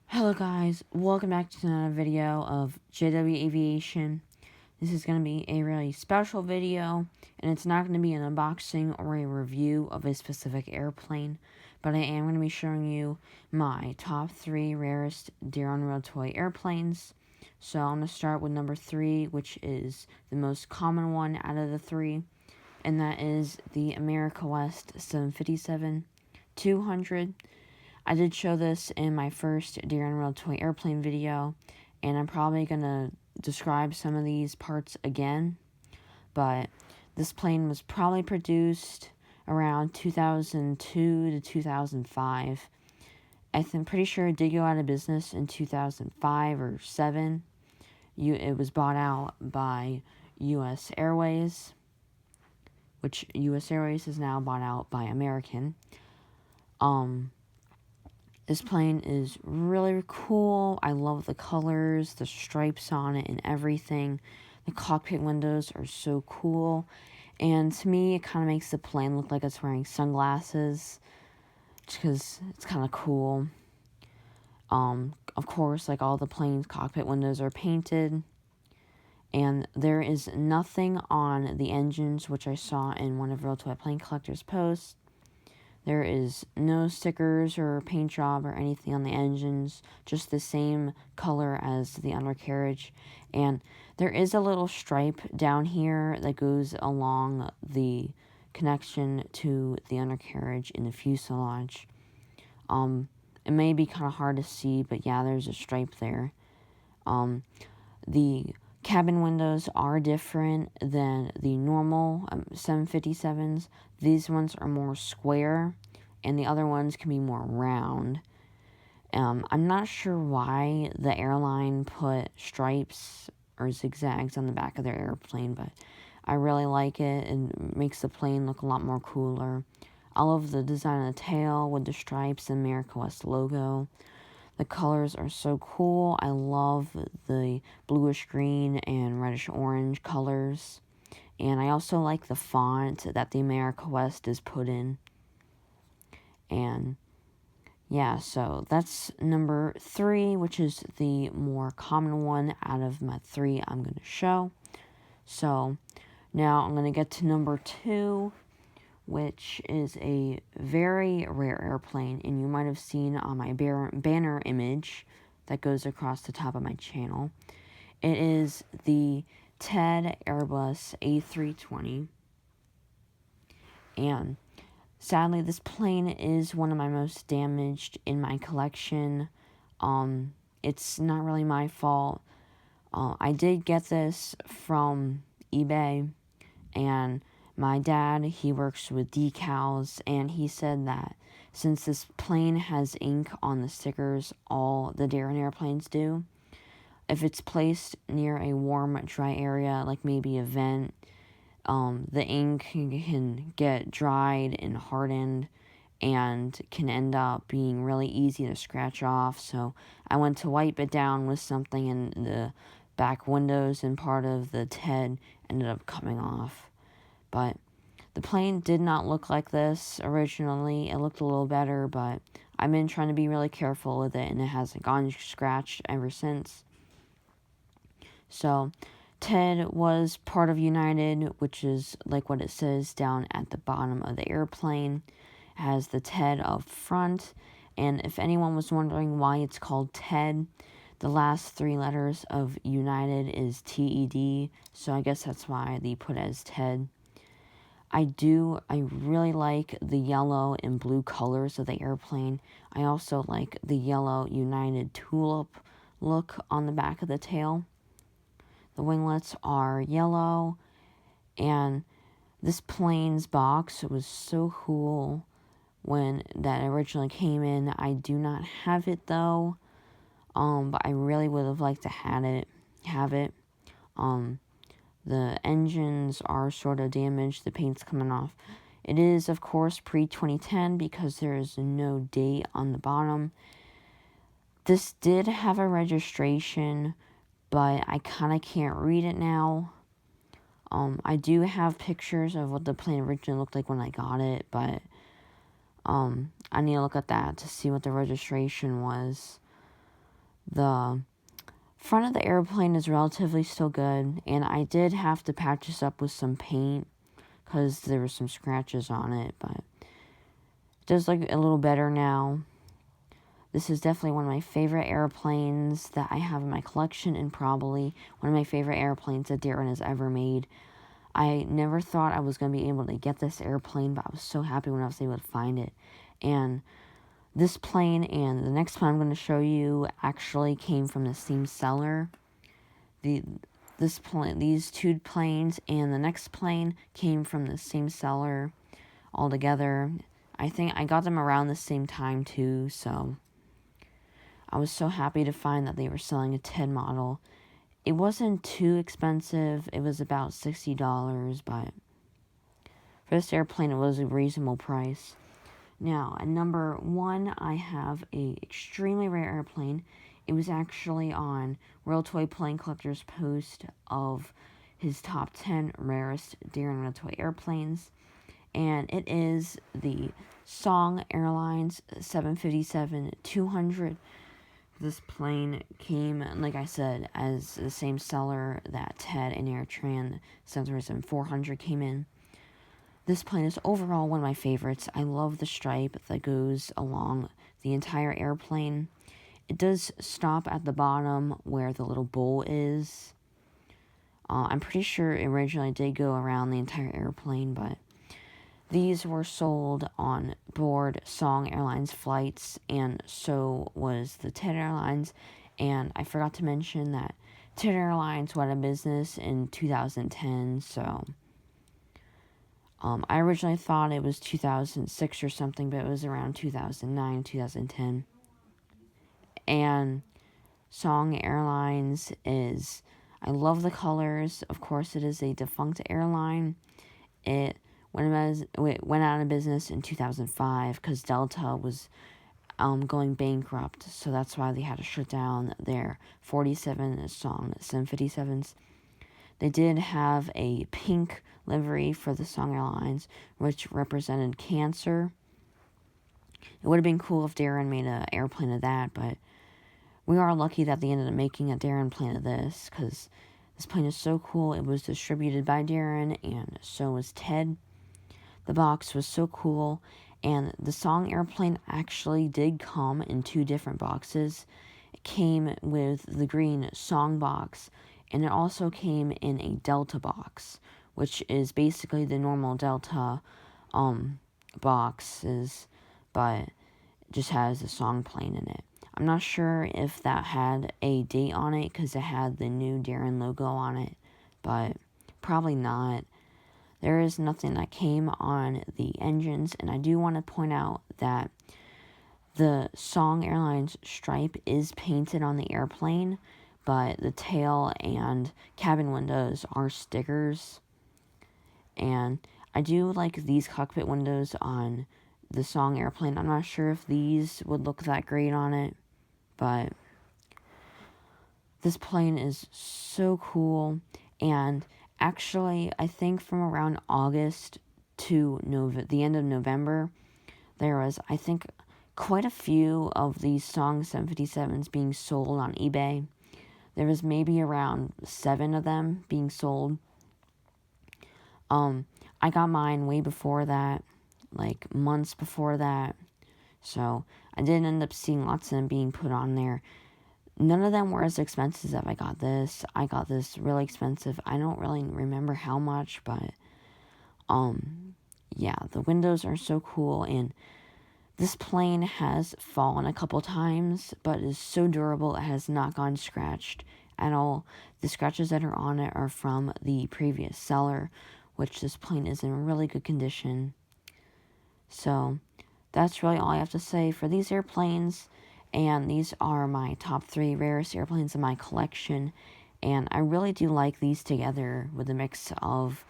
Hello guys, welcome back to another video of JW Aviation. This is going to be a really special video, and it's not going to be an unboxing or a review of a specific airplane, but I am going to be showing you my top 3 rarest Daron Realtoy airplanes. So I'm going to start with number 3, which is the most common one out of the 3, and that is the America West 757-200. I did show this in my first Daron Realtoy airplane video, and I'm probably going to describe some of these parts again, but this plane was probably produced around 2002 to 2005. I'm pretty sure it did go out of business in 2005 or 7. It was bought out by U.S. Airways, which U.S. Airways is now bought out by American. This plane is really cool. I love the colors, the stripes on it, and everything. The cockpit windows are so cool. And to me, it kind of makes the plane look like it's wearing sunglasses, just because it's kind of cool. Of course, like all the plane's cockpit windows are painted. And there is nothing on the engines, which I saw in one of Realtoy Plane Collector's posts. There is no stickers or paint job or anything on the engines, just the same color as the undercarriage. And there is a little stripe down here that goes along the connection to the undercarriage in the fuselage. It may be kind of hard to see, but yeah, there's a stripe there. The cabin windows are different than the normal 757s. These ones are more square, and the other ones can be more round. I'm not sure why the airline put stripes or zigzags on the back of their airplane, but I really like it. It makes the plane look a lot more cooler. I love the design of the tail with the stripes and America West logo. The colors are so cool. I love the bluish green and reddish orange colors. And I also like the font that the America West is put in. And yeah, so that's number 3, which is the more common one out of my 3 I'm going to show. So now I'm going to get to number 2, which is a very rare airplane, and you might have seen on my banner image that goes across the top of my channel. It is the TED Airbus A320, and sadly this plane is one of my most damaged in my collection. It's not really my fault. I did get this from eBay, and my dad, he works with decals, and he said that since this plane has ink on the stickers, all the Daron airplanes do, if it's placed near a warm, dry area, like maybe a vent, the ink can get dried and hardened and can end up being really easy to scratch off. So I went to wipe it down with something, and the back windows and part of the TED ended up coming off. But the plane did not look like this originally. It looked a little better, but I've been trying to be really careful with it, and it hasn't gone scratched ever since. So TED was part of United, which is like what it says down at the bottom of the airplane. It has the TED up front, and if anyone was wondering why it's called TED, the last 3 letters of United is TED, so I guess that's why they put it as TED. I really like the yellow and blue colors of the airplane. I also like the yellow United tulip look on the back of the tail. The winglets are yellow, and this plane's box was so cool when that originally came in. I do not have it though, but I really would have liked to have it. The engines are sort of damaged, the paint's coming off. It is, of course, pre-2010 because there is no date on the bottom. This did have a registration, but I kind of can't read it now. I do have pictures of what the plane originally looked like when I got it, but I need to look at that to see what the registration was. The front of the airplane is relatively still good, and I did have to patch this up with some paint because there were some scratches on it, but it does look a little better now. This is definitely one of my favorite airplanes that I have in my collection, and probably one of my favorite airplanes that Daron has ever made. I never thought I was going to be able to get this airplane, but I was so happy when I was able to find it. And this plane and the next plane I'm going to show you actually came from the same seller. These two planes and the next plane came from the same seller altogether. I think I got them around the same time too, so I was so happy to find that they were selling a TED model. It wasn't too expensive. It was about $60, but for this airplane, it was a reasonable price. Now, at number 1, I have a extremely rare airplane. It was actually on Realtoy Plane Collector's post of his top 10 rarest Daron Realtoy airplanes. And it is the Song Airlines 757-200. This plane came, like I said, as the same seller that TED and AirTran 737-400 came in. This plane is overall one of my favorites. I love the stripe that goes along the entire airplane. It does stop at the bottom where the little bowl is. I'm pretty sure it originally did go around the entire airplane, but these were sold on board Song Airlines flights, and so was the TED Airlines. And I forgot to mention that TED Airlines went out of business in 2010, so I originally thought it was 2006 or something, but it was around 2009, 2010. And Song Airlines is, I love the colors. Of course, it is a defunct airline. It went out of business in 2005 because Delta was going bankrupt, so that's why they had to shut down their 47 Song 757s. They did have a pink livery for the Song Airlines, which represented cancer. It would have been cool if Daron made an airplane of that, but we are lucky that they ended up making a Daron plane of this, because this plane is so cool. It was distributed by Daron, and so was TED. The box was so cool, and the Song airplane actually did come in 2 different boxes. It came with the green Song box, and it also came in a Delta box, which is basically the normal Delta boxes, but it just has the Song plane in it. I'm not sure if that had a date on it because it had the new Daron logo on it, but probably not. There is nothing that came on the engines, and I do want to point out that the Song Airlines stripe is painted on the airplane, but the tail and cabin windows are stickers. And I do like these cockpit windows on the Song airplane. I'm not sure if these would look that great on it, but this plane is so cool. And actually, I think from around August to the end of November, there was, I think, quite a few of these Song 757s being sold on eBay. There was maybe around 7 of them being sold. I got mine way before that, like months before that. So I didn't end up seeing lots of them being put on there. None of them were as expensive as I got this. I got this really expensive. I don't really remember how much, but yeah, the windows are so cool, and this plane has fallen a couple times, but is so durable it has not gone scratched at all. The scratches that are on it are from the previous seller, which this plane is in really good condition. So that's really all I have to say for these airplanes. And these are my top 3 rarest airplanes in my collection. And I really do like these together with the mix of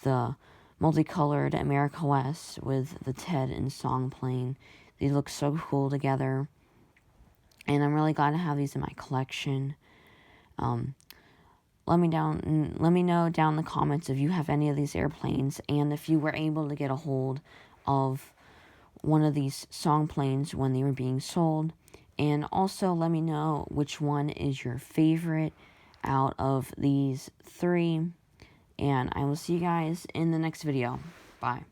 the multicolored America West with the TED and Song plane. These look so cool together. And I'm really glad to have these in my collection. Let me know down in the comments if you have any of these airplanes, and if you were able to get a hold of one of these Song planes when they were being sold. And also let me know which one is your favorite out of these 3. And I will see you guys in the next video. Bye.